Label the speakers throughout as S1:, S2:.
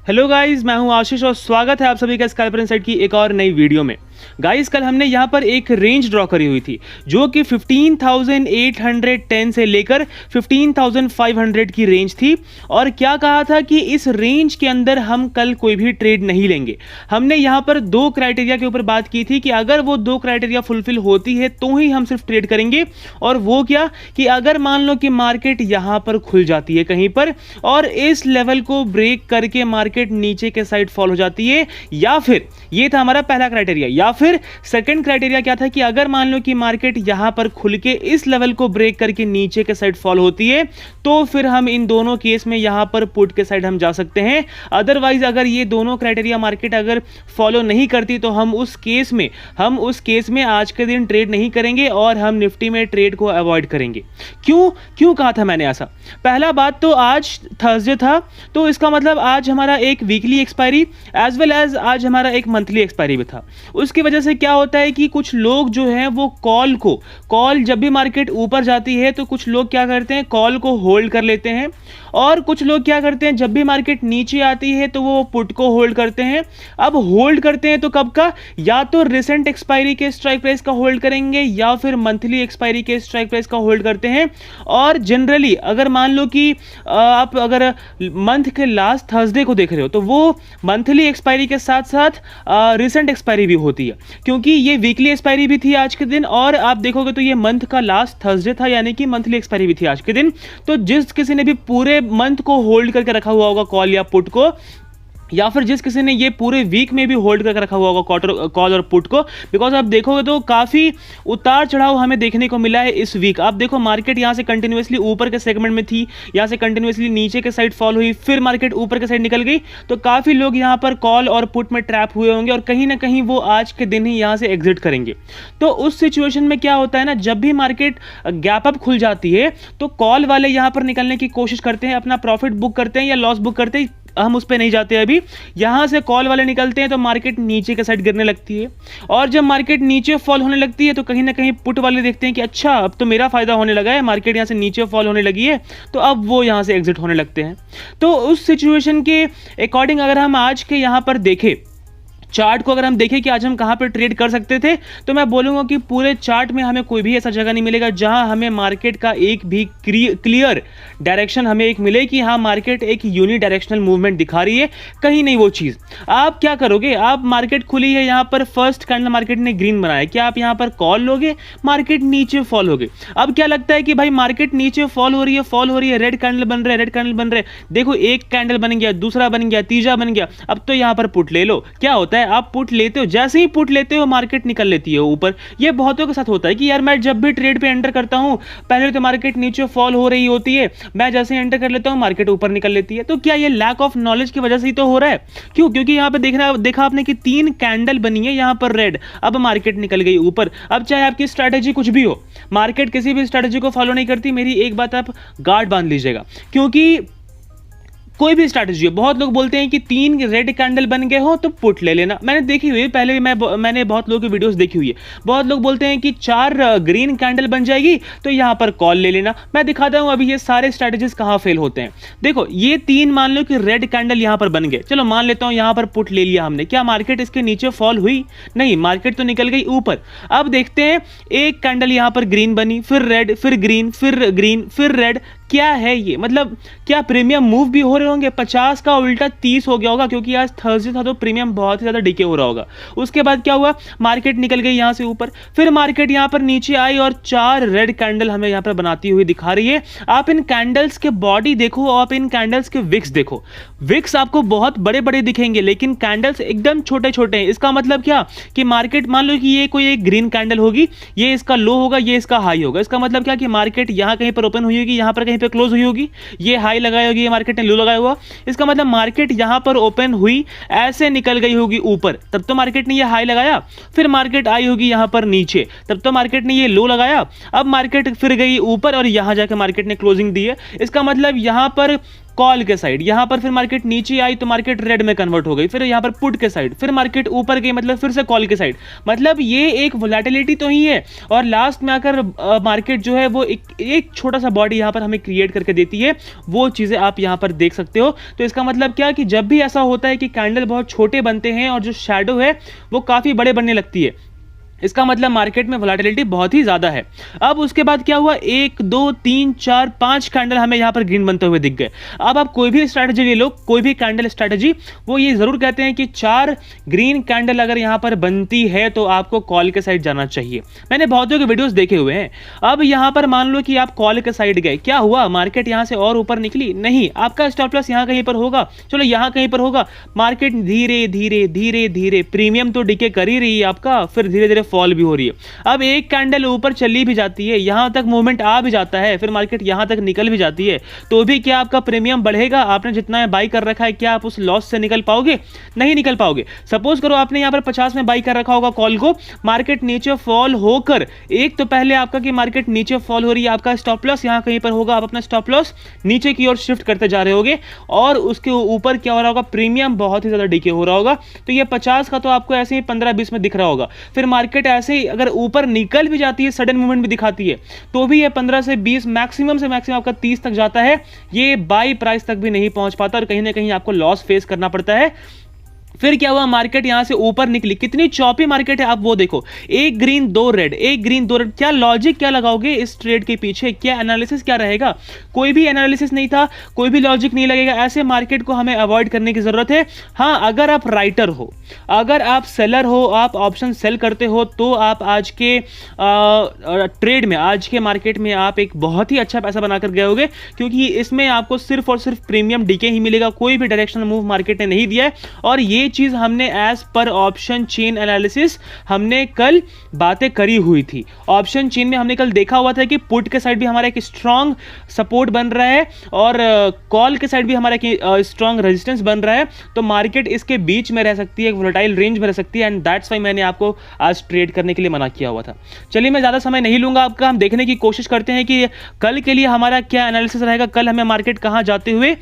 S1: Hello guys, मैं हूं आशीष और स्वागत है आप सभी का स्कैल्पर इनसाइड की एक और नई वीडियो में। गाइस, कल हमने यहां पर एक रेंज ड्रॉ करी हुई थी जो कि 15,810 से लेकर 15,500 की रेंज थी। और क्या कहा था कि इस रेंज के अंदर हम कल कोई भी ट्रेड नहीं लेंगे। हमने यहां पर दो क्राइटेरिया के ऊपर बात की थी कि अगर वो दो क्राइटेरिया फुलफिल होती है तो ही हम सिर्फ ट्रेड करेंगे। और वो क्या कि अगर मान लो कि मार्केट यहां पर खुल जाती है कहीं पर और इस लेवल को ब्रेक करके मार्केट नीचे के साइड फॉल हो जाती है, या फिर ये था हमारा पहला क्राइटेरिया, या फिर सेकंड क्राइटेरिया क्या था कि अगर मान लो कि मार्केट यहां पर खुल के इस लेवल को ब्रेक करके नीचे के साइड फॉल होती है तो फिर हम इन दोनों केस में यहां पर पुट के साइड हम जा सकते हैं। अदरवाइज अगर ये दोनों क्राइटेरिया मार्केट अगर फॉलो नहीं करती तो हम उस केस में आज के दिन ट्रेड नहीं करेंगे और हम निफ्टी में ट्रेड को अवॉइड करेंगे। क्यों कहा था मैंने ऐसा? पहला बात तो आज थर्सडे था, तो इसका मतलब आज हमारा एक weekly expiry as well as आज हमारा एक मंथली एक्सपायरी भी था। उसकी वजह से क्या होता है कि कुछ लोग जो हैं वो कॉल जब भी मार्केट ऊपर जाती है तो कुछ लोग क्या करते हैं, कॉल को होल्ड कर लेते हैं, और कुछ लोग क्या करते हैं जब भी मार्केट नीचे आती है तो वो पुट को होल्ड करते हैं। अब होल्ड करते हैं तो कब का, या तो रिसेंट एक्सपायरी के स्ट्राइक प्राइस का होल्ड करेंगे या फिर मंथली एक्सपायरी के स्ट्राइक प्राइस का होल्ड करते हैं। और जनरली अगर मान लो कि आप अगर मंथ के लास्ट थर्सडे को देख रहे हो तो वो मंथली एक्सपायरी के साथ साथ रिसेंट एक्सपायरी भी होती है, क्योंकि ये वीकली एक्सपायरी भी थी आज के दिन और आप देखोगे तो ये मंथ का लास्ट थर्सडे था, यानी कि मंथली एक्सपायरी भी थी आज के दिन। तो जिस किसी ने भी पूरे मंथ को होल्ड करके रखा हुआ होगा कॉल या पुट को, या फिर जिस किसी ने ये पूरे वीक में भी होल्ड करके रखा हुआ होगा कॉल और पुट को, बिकॉज आप देखोगे तो काफ़ी उतार चढ़ाव हमें देखने को मिला है इस वीक। आप देखो मार्केट यहाँ से कंटिन्यूसली ऊपर के सेगमेंट में थी, यहाँ से कंटिन्यूसली नीचे के साइड फॉल हुई, फिर मार्केट ऊपर के साइड निकल गई। तो काफ़ी लोग यहाँ पर कॉल और पुट में ट्रैप हुए होंगे और कहीं ना कहीं वो आज के दिन ही यहाँ से एग्जिट करेंगे। तो उस सिचुएशन में क्या होता है ना, जब भी मार्केट गैप अप खुल जाती है तो कॉल वाले यहाँ पर निकलने की कोशिश करते हैं, अपना प्रॉफिट बुक करते हैं या लॉस बुक करते हैं, हम उस पर नहीं जाते। अभी यहां से कॉल वाले निकलते हैं तो मार्केट नीचे के साइड गिरने लगती है, और जब मार्केट नीचे फॉल होने लगती है तो कहीं ना कहीं पुट वाले देखते हैं कि अच्छा अब तो मेरा फायदा होने लगा है, मार्केट यहां से नीचे फॉल होने लगी है, तो अब वो यहां से एग्जिट होने लगते हैं। तो उस सिचुएशन के अकॉर्डिंग अगर हम आज के यहां पर देखें चार्ट को, अगर हम देखें कि आज हम कहां पर ट्रेड कर सकते थे, तो मैं बोलूंगा कि पूरे चार्ट में हमें कोई भी ऐसा जगह नहीं मिलेगा जहां हमें मार्केट का एक भी क्लियर डायरेक्शन हमें एक मिले कि हाँ मार्केट एक यूनि डायरेक्शनल मूवमेंट दिखा रही है, कहीं नहीं वो चीज। आप क्या करोगे, आप मार्केट खुली है, यहां पर फर्स्ट कैंडल मार्केट ने ग्रीन बनाया, क्या आप यहां पर कॉल लोगे, मार्केट नीचे फॉल होगे। अब क्या लगता है कि भाई मार्केट नीचे फॉल हो रही है, रेड कैंडल बन रहे, देखो एक कैंडल बन गया, दूसरा बन गया, तीसरा बन गया, अब तो यहां पर पुट ले लो। क्या होता है, आप पुट लेते हो, जैसे ही पुट लेते हो मार्केट निकल लेती है ऊपर। ये बहुतों के साथ होता है कि यार मैं जब भी ट्रेड पे एंटर करता हूं पहले तो मार्केट नीचे फॉल हो रही होती है, मैं जैसे ही एंटर कर लेता हूं मार्केट ऊपर निकल लेती है। तो क्या ये लैक ऑफ नॉलेज की वजह से ही तो हो रहा है? क्योंकि यहां पे देखा आपने कि 3 कैंडल बनी है यहां पर रेड, अब मार्केट निकल गई ऊपर। अब चाहे आपकी स्ट्रैटेजी कुछ भी हो, मार्केट किसी भी स्ट्रैटेजी को फॉलो नहीं करती। मेरी एक बात आप गार्ड बांध लीजिएगा, क्योंकि कोई भी स्ट्रैटेजी है, बहुत लोग बोलते हैं कि 3 रेड कैंडल बन गए हो तो पुट ले लेना। मैंने देखी हुई है, पहले मैंने बहुत लोगों की वीडियोस देखी हुई है। बहुत लोग बोलते हैं कि 4 ग्रीन कैंडल बन जाएगी तो यहां पर कॉल ले लेना। मैं दिखाता हूं अभी ये सारे स्ट्रैटेजीज कहां फेल होते हैं। देखो ये 3 मान लो कि रेड कैंडल यहां पर बन गए, चलो मान लेता हूं यहां पर पुट ले लिया हमने, क्या मार्केट इसके नीचे फॉल हुई? नहीं, मार्केट तो निकल गई ऊपर। अब देखते हैं एक कैंडल यहां पर ग्रीन बनी, फिर रेड, फिर ग्रीन, फिर रेड। क्या है ये, मतलब क्या प्रीमियम मूव भी हो रहे होंगे? 50 का उल्टा 30 हो गया होगा, क्योंकि आज थर्सडे था तो प्रीमियम बहुत ही ज्यादा डिके हो रहा होगा। उसके बाद क्या हुआ, मार्केट निकल गई यहां से ऊपर, फिर मार्केट यहां पर नीचे आई और 4 रेड कैंडल हमें यहां पर बनाती हुई दिखा रही है। आप इन कैंडल्स के बॉडी देखो, आप इन कैंडल्स के विक्स देखो, विक्स आपको बहुत बड़े बड़े दिखेंगे लेकिन कैंडल्स एकदम छोटे छोटे हैं। इसका मतलब क्या कि मार्केट, मान लो कि ये कोई एक ग्रीन कैंडल होगी, ये इसका लो होगा, ये इसका हाई होगा। इसका मतलब क्या कि मार्केट यहां कहीं पर ओपन हुई होगी, यहां पर पे क्लोज हुई होगी, ये हाई लगाई होगी, ये मार्केट ने लो लगाया हुआ। इसका मतलब मार्केट यहां पर ओपन हुई, ऐसे निकल गई होगी ऊपर, तब तो मार्केट ने ये हाई लगाया, फिर मार्केट आई होगी यहां पर नीचे, तब तो मार्केट ने ये लो लगाया, अब मार्केट फिर गई ऊपर और यहां जाकर मार्केट ने क्लोजिंग दी है। इसका मतलब यहां पर कॉल के साइड, यहां पर फिर मार्केट नीचे आई तो मार्केट रेड में कन्वर्ट हो गई, फिर यहां पर पुट के साइड, फिर मार्केट ऊपर गई मतलब फिर से कॉल के साइड। मतलब ये एक वोलेटिलिटी तो ही है और लास्ट में आकर मार्केट जो है वो एक छोटा सा बॉडी यहां पर हमें क्रिएट करके देती है, वो चीजें आप यहां पर देख सकते हो। तो इसका मतलब क्या कि जब भी ऐसा होता है कि कैंडल बहुत छोटे बनते हैं और जो शैडो है वो काफी बड़े बनने लगती है, इसका मतलब मार्केट में वोलेटिलिटी बहुत ही ज्यादा है। अब उसके बाद क्या हुआ, 1 2 3 4 5 कैंडल हमें यहां पर ग्रीन बनते हुए दिख गए। अब आप कोई भी स्ट्रैटेजी ले लो, कोई भी कैंडल स्ट्रैटेजी, वो ये जरूर कहते हैं कि 4 ग्रीन कैंडल अगर यहां पर बनती है तो आपको कॉल के साइड जाना चाहिए। मैंने बहुतों के वीडियोस देखे हुए हैं। अब यहां पर मान लो कि आप कॉल के साइड गए, क्या हुआ, मार्केट यहां से और ऊपर निकली नहीं, आपका स्टॉप लॉस यहां कहीं पर होगा, चलो यहां कहीं पर होगा, मार्केट धीरे धीरे धीरे धीरे प्रीमियम तो डिके कर ही रही है आपका, फिर धीरे धीरे फॉल भी हो रही है। अब एक कैंडल ऊपर चली भी जाती है, यहां तक मूवमेंट आ भी जाता है, फिर मार्केट यहां तक निकल भी जाती है, तो भी क्या आपका प्रीमियम बढ़ेगा? आपने जितना बाई कर रखा है क्या आप उस लॉस से निकल पाओगे? नहीं निकल पाओगे। सपोज करो आपने यहां पर 50 में बाई कर रखा होगा कॉल को, मार्केट नीचे फॉल होकर, एक तो पहले आपका कि मार्केट नीचे फॉल हो रही है, आपका स्टॉप लॉस यहां कहीं पर होगा, आप अपना स्टॉप लॉस नीचे की ओर शिफ्ट करते जा रहे होगे और उसके ऊपर क्या हो रहा होगा, प्रीमियम बहुत ही ज्यादा डीके हो रहा होगा। तो ये 50 का तो आपको ऐसे ही 15-20 में दिख रहा होगा, फिर मार्केट ऐसे अगर ऊपर निकल भी जाती है, सडन मूवमेंट भी दिखाती है, तो भी ये 15 से 20 मैक्सिमम से मैक्सिमम आपका 30 तक जाता है, ये बाई प्राइस तक भी नहीं पहुंच पाता और कहीं ना कहीं आपको लॉस फेस करना पड़ता है। फिर क्या हुआ, मार्केट यहां से ऊपर निकली, कितनी चौपी मार्केट है आप वो देखो, एक ग्रीन दो रेड, एक ग्रीन दो रेड। क्या लॉजिक क्या लगाओगे इस ट्रेड के पीछे, क्या एनालिसिस क्या रहेगा? कोई भी एनालिसिस नहीं था, कोई भी लॉजिक नहीं लगेगा। ऐसे मार्केट को हमें अवॉइड करने की जरूरत है। हाँ, अगर आप राइटर हो, अगर आप सेलर हो, आप ऑप्शन सेल करते हो, तो आप आज के ट्रेड में, आज के मार्केट में आप एक बहुत ही अच्छा पैसा बनाकर गए होगे, क्योंकि इसमें आपको सिर्फ और सिर्फ प्रीमियम डीके ही मिलेगा, कोई भी डायरेक्शनल मूव मार्केट ने नहीं दिया है। और ये चीज हमने as per option chain analysis हमने कल बातें करी हुई थी। ऑप्शन चेन में हमने कल देखा हुआ था कि पुट के साइड भी हमारा एक स्ट्रॉन्ग सपोर्ट बन रहा है और कॉल के साइड भी हमारा एक स्ट्रॉन्ग रेजिस्टेंस बन रहा है, तो मार्केट इसके बीच में रह सकती है, एक वोलेटाइल रेंज में रह सकती है, एंड दैट्स व्हाई मैंने आपको आज ट्रेड करने के लिए मना किया हुआ था। चलिए, मैं ज्यादा समय नहीं लूंगा आपका, हम देखने की कोशिश करते हैं कि कल के लिए हमारा क्या एनालिसिस रहेगा, कल हमें मार्केट कहां जाते हुए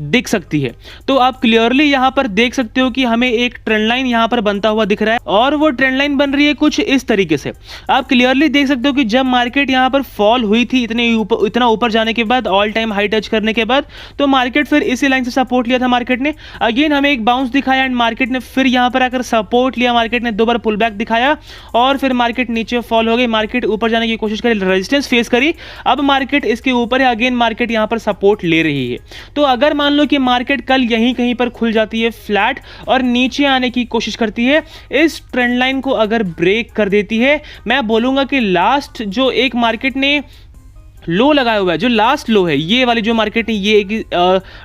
S1: दिख सकती है। तो आप क्लियरली यहां पर देख सकते हो कि हमें एक ट्रेंड लाइन यहां पर बनता हुआ दिख रहा है और वो ट्रेंड लाइन बन रही है कुछ इस तरीके से। आप क्लियरली देख सकते हो कि जब मार्केट यहां पर फॉल हुई थी इतना ऊपर जाने के बाद, ऑल टाइम हाई टच करने के बाद, तो मार्केट फिर इसी लाइन से सपोर्ट लिया था मार्केट ने, अगेन हमें एक बाउंस दिखाया एंड मार्केट ने फिर यहां पर आकर सपोर्ट लिया, मार्केट ने 2 बार पुल बैक दिखाया और फिर मार्केट नीचे फॉल हो गई, मार्केट ऊपर जाने की कोशिश करी, रेजिस्टेंस फेस करी, अब मार्केट इसके ऊपर है, अगेन मार्केट यहां पर सपोर्ट ले रही है। तो अगर मान लो कि मार्केट कल यहीं कहीं पर खुल जाती है फ्लैट और नीचे आने की कोशिश करती है, इस ट्रेंड लाइन को अगर ब्रेक कर देती है, मैं बोलूंगा कि लास्ट जो एक मार्केट ने लो लगाया हुआ है, जो लास्ट लो है, ये वाली जो मार्केट है, ये एक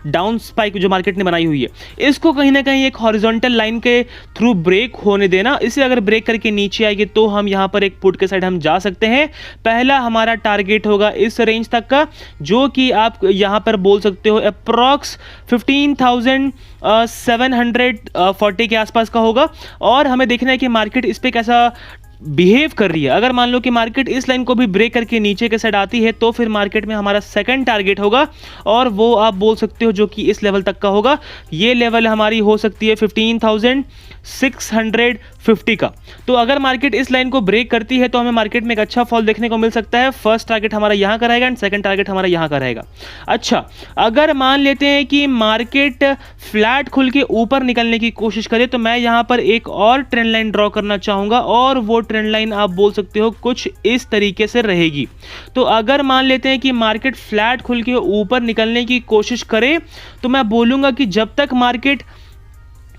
S1: डाउन स्पाइक जो मार्केट ने बनाई हुई है, इसको कहीं ना कहीं एक हॉरिजॉन्टल लाइन के थ्रू ब्रेक होने देना। इसे अगर ब्रेक करके नीचे आएगी तो हम यहां पर एक पुट के साइड हम जा सकते हैं। पहला हमारा टारगेट होगा इस रेंज तक का, जो कि आप यहां पर बोल सकते हो अप्रॉक्स 15,740 के आसपास का होगा और हमें देखना है कि मार्केट इस पे कैसा बिहेव कर रही है। अगर मान लो कि मार्केट इस लाइन को भी ब्रेक करके नीचे के साइड आती है तो फिर मार्केट में हमारा सेकंड टारगेट होगा और वो आप बोल सकते हो जो कि इस लेवल तक का होगा। ये लेवल हमारी हो सकती है 15,650 का। तो अगर मार्केट इस लाइन को ब्रेक करती है तो हमें मार्केट में एक अच्छा फॉल देखने को मिल सकता है। फर्स्ट टारगेट हमारा यहां का रहेगा एंड सेकंड टारगेट हमारा यहां का रहेगा। अच्छा, अगर मान लेते हैं कि मार्केट फ्लैट खुल के ऊपर निकलने की कोशिश करे तो मैं यहां पर एक और ट्रेंड लाइन ड्रॉ करना चाहूंगा और वो ट्रेंड लाइन आप बोल सकते हो कुछ इस तरीके से रहेगी। तो अगर मान लेते हैं कि मार्केट फ्लैट खुल के ऊपर निकलने की कोशिश करे तो मैं बोलूंगा कि जब तक मार्केट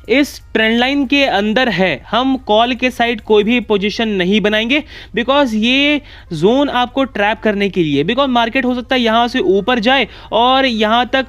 S1: इस ट्रेंड लाइन के अंदर है, हम कॉल के साइड कोई भी पोजीशन नहीं बनाएंगे, बिकॉज ये जोन आपको ट्रैप करने के लिए, बिकॉज मार्केट हो सकता है यहां से ऊपर जाए और यहां तक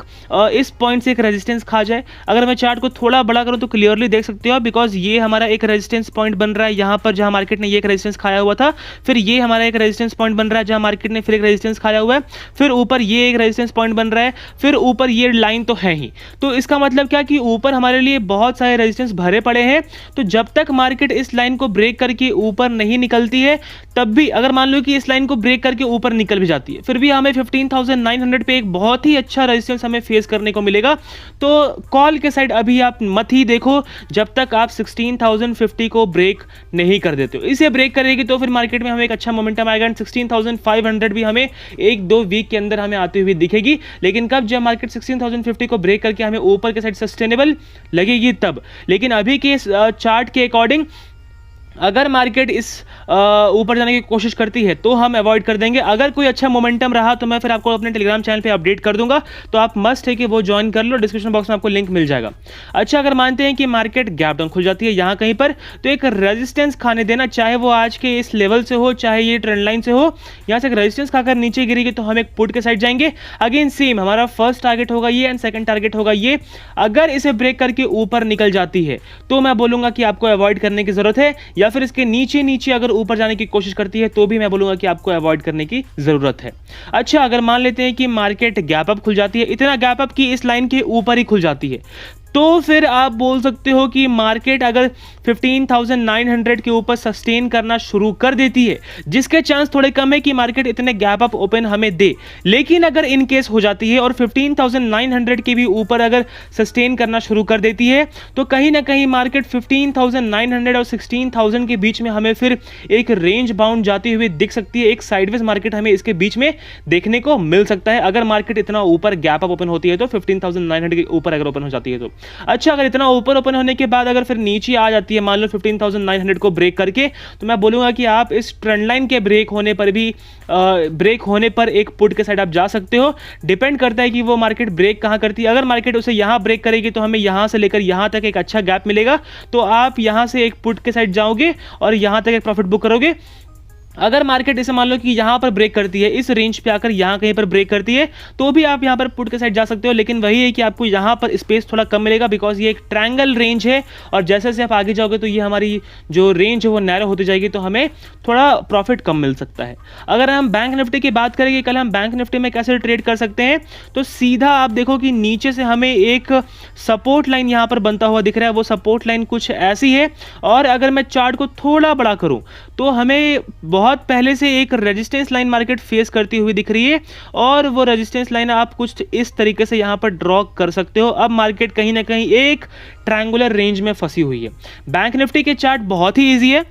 S1: इस पॉइंट से एक रेजिस्टेंस खा जाए। अगर मैं चार्ट को थोड़ा बड़ा करूं तो क्लियरली देख सकते हो, बिकॉज ये हमारा एक रेजिस्टेंस पॉइंट बन रहा है यहां पर जहां मार्केट ने ये एक रेजिस्टेंस खाया हुआ था, फिर ये हमारा एक रेजिस्टेंस पॉइंट बन रहा है जहां मार्केट ने फिर एक रेजिस्टेंस खाया हुआ है, फिर ऊपर ये एक रेजिस्टेंस पॉइंट बन रहा है, फिर ऊपर ये लाइन तो है ही। तो इसका मतलब क्या कि ऊपर हमारे लिए बहुत सारे रेजिस्टेंस भरे पड़े हैं। तो जब तक मार्केट इस लाइन को ब्रेक करके ऊपर नहीं निकलती है, तब भी अगर मान लो कि इस लाइन को ब्रेक करके ऊपर निकल भी जाती है, फिर भी हमें 15,900 पे एक बहुत ही अच्छा रेजिस्टेंस हमें फेस करने को मिलेगा। तो कॉल के साइड अभी आप मत ही देखो जब तक आप 16,050 को ब्रेक नहीं कर देते हो। इसे ब्रेक करेगी तो फिर मार्केट में हमें एक अच्छा मोमेंटम आएगा एंड 16,500 भी हमें 1-2 वीक के अंदर हमें आती हुई दिखेगी। लेकिन कब? जब मार्केट 16,050 को ब्रेक करके हमें ऊपर के साइड सस्टेनेबल लगेगी तब। लेकिन अभी के चार्ट के अकॉर्डिंग अगर मार्केट इस ऊपर जाने की कोशिश करती है तो हम अवॉइड कर देंगे। अगर कोई अच्छा मोमेंटम रहा तो मैं फिर आपको अपने टेलीग्राम चैनल पे अपडेट कर दूंगा, तो आप मस्ट है कि वो ज्वाइन कर लो, डिस्क्रिप्शन बॉक्स में आपको लिंक मिल जाएगा। अच्छा, अगर मानते हैं कि मार्केट गैप डाउन खुल जाती है यहाँ कहीं पर, तो एक रेजिस्टेंस खाने देना, चाहे वो आज के इस लेवल से हो चाहे ये ट्रेंड लाइन से हो, यहाँ से एक रेजिस्टेंस खाकर नीचे गिरेगी तो हम एक पुट के साइड जाएंगे। अगेन सेम हमारा फर्स्ट टारगेट होगा ये एंड सेकंड टारगेट होगा ये। अगर इसे ब्रेक करके ऊपर निकल जाती है तो मैं बोलूंगा कि आपको अवॉइड करने की जरूरत है, या फिर इसके नीचे अगर ऊपर जाने की कोशिश करती है तो भी मैं बोलूंगा कि आपको अवॉइड करने की जरूरत है। अच्छा, अगर मान लेते हैं कि मार्केट गैप अप खुल जाती है, इतना गैप अप की इस लाइन के ऊपर ही खुल जाती है, तो फिर आप बोल सकते हो कि मार्केट अगर 15,900 के ऊपर सस्टेन करना शुरू कर देती है, जिसके चांस थोड़े कम है कि मार्केट इतने गैप अप ओपन हमें दे, लेकिन अगर इन केस हो जाती है और 15,900 के भी ऊपर अगर सस्टेन करना शुरू कर देती है, तो कहीं ना कहीं मार्केट 15,900 और 16,000 के बीच में हमें फिर एक रेंज बाउंड जाती हुई दिख सकती है। एक साइडवेज मार्केट हमें इसके बीच में देखने को मिल सकता है अगर मार्केट इतना ऊपर गैप अप ओपन होती है, तो 15,900 के ऊपर अगर ओपन हो जाती है तो। अच्छा, अगर इतना ऊपर ओपन होने के बाद अगर फिर नीचे आ जाती है, मान लो 15,900 को ब्रेक करके, तो मैं बोलूंगा कि आप इस ट्रेंड लाइन के ब्रेक होने पर एक पुट के साइड आप जा सकते हो। डिपेंड करता है कि वो मार्केट ब्रेक कहां करती है। अगर मार्केट उसे यहां ब्रेक करेगी तो हमें यहां से लेकर यहां तक एक अच्छा गैप मिलेगा, तो आप यहां से एक पुट के साइड जाओगे और यहां तक एक प्रॉफिट बुक करोगे। अगर मार्केट इसे मान लो कि यहां पर ब्रेक करती है, इस रेंज पे आकर यहां कहीं पर ब्रेक करती है, तो भी आप यहां पर पुट के साइड जा सकते हो। लेकिन वही है कि आपको यहां पर स्पेस थोड़ा कम मिलेगा, बिकॉज ये एक ट्रायंगल रेंज है और जैसे जैसे आप आगे जाओगे तो ये हमारी जो रेंज है वो नैरो होती जाएगी, तो हमें थोड़ा प्रॉफिट कम मिल सकता है। अगर हम बैंक निफ्टी की बात करेंगे, कल हम बैंक निफ्टी में कैसे ट्रेड कर सकते हैं, तो सीधा आप देखो कि नीचे से हमें एक सपोर्ट लाइन यहां पर बनता हुआ दिख रहा है। वो सपोर्ट लाइन कुछ ऐसी है, और अगर मैं चार्ट को थोड़ा बड़ा करूं तो हमें बहुत पहले से एक रेजिस्टेंस लाइन मार्केट फेस करती हुई दिख रही है, और वो रेजिस्टेंस लाइन आप कुछ इस तरीके से यहां पर ड्रॉ कर सकते हो। अब मार्केट कहीं ना कहीं एक ट्रायंगुलर रेंज में फंसी हुई है। बैंक निफ्टी के चार्ट बहुत ही इजी है।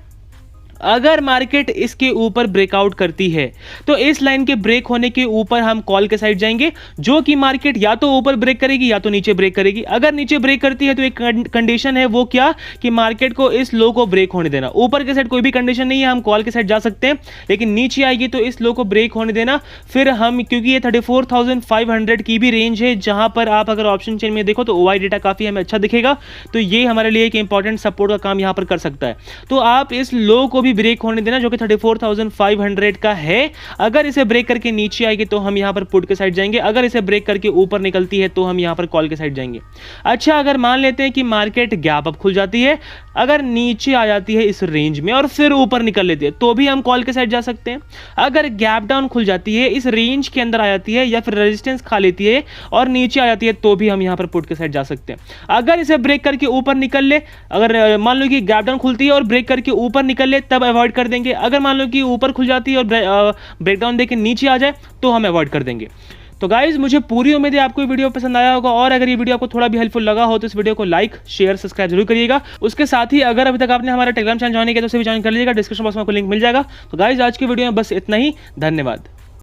S1: अगर मार्केट इसके ऊपर ब्रेकआउट करती है तो इस लाइन के ब्रेक होने के ऊपर हम कॉल के साइड जाएंगे, जो कि मार्केट या तो ऊपर ब्रेक करेगी या तो नीचे ब्रेक करेगी। अगर नीचे ब्रेक करती है तो एक कंडीशन है, वो क्या कि मार्केट को इस लो को ब्रेक होने देना। ऊपर के साइड कोई भी कंडीशन नहीं है, हम कॉल के साइड जा सकते हैं, लेकिन नीचे आएगी तो इस लो को ब्रेक होने देना। फिर हम, क्योंकि ये 34,500 की भी रेंज है, जहां पर आप अगर ऑप्शन चेन में देखो तो ओवाई डेटा काफी हमें अच्छा दिखेगा, तो ये हमारे लिए एक इंपॉर्टेंट सपोर्ट का काम यहां पर कर सकता है। तो आप इस लो को भी ब्रेक होने देना, जो कि 34,500 का है। अगर इसे ब्रेक करके नीचे आएगी तो हम यहां पर पुट के साइड जाएंगे, अगर इसे ब्रेक करके ऊपर निकलती है तो हम यहां पर कॉल के साइड जाएंगे। अच्छा, अगर मान लेते हैं कि मार्केट गैप अप खुल जाती है, अगर नीचे आ जाती है इस रेंज में और फिर ऊपर निकल लेती है, तो भी हम कॉल के साइड जा सकते हैं। अगर गैप डाउन खुल जाती है, इस रेंज के अंदर आ जाती है या फिर रेजिस्टेंस खा लेती है और नीचे आ जाती है, तो भी हम यहां पर पुट के साइड जा सकते हैं। अगर इसे ब्रेक करके ऊपर निकल ले, अगर मान लो कि गैप डाउन खुलती है और ब्रेक करके ऊपर निकल ले, तब अवॉइड कर देंगे। अगर मान लो कि ऊपर खुल जाती है और ब्रेकडाउन देके नीचे आ जाए, तो हम अवॉइड कर देंगे। तो गाइज, मुझे पूरी उम्मीद है आपको ये वीडियो पसंद आया होगा, और अगर ये वीडियो आपको थोड़ा भी हेल्पफुल लगा हो तो इस वीडियो को लाइक, शेयर, सब्सक्राइब जरूर करिएगा। उसके साथ ही अगर अभी तक आपने हमारा टेलीग्राम चैनल ज्वाइन किया तो उसे भी ज्वाइन कर लीजिएगा, डिस्क्रिप्शन बॉक्स में आपको लिंक मिल जाएगा। तो गाइज, आज की वीडियो में बस इतना ही। धन्यवाद।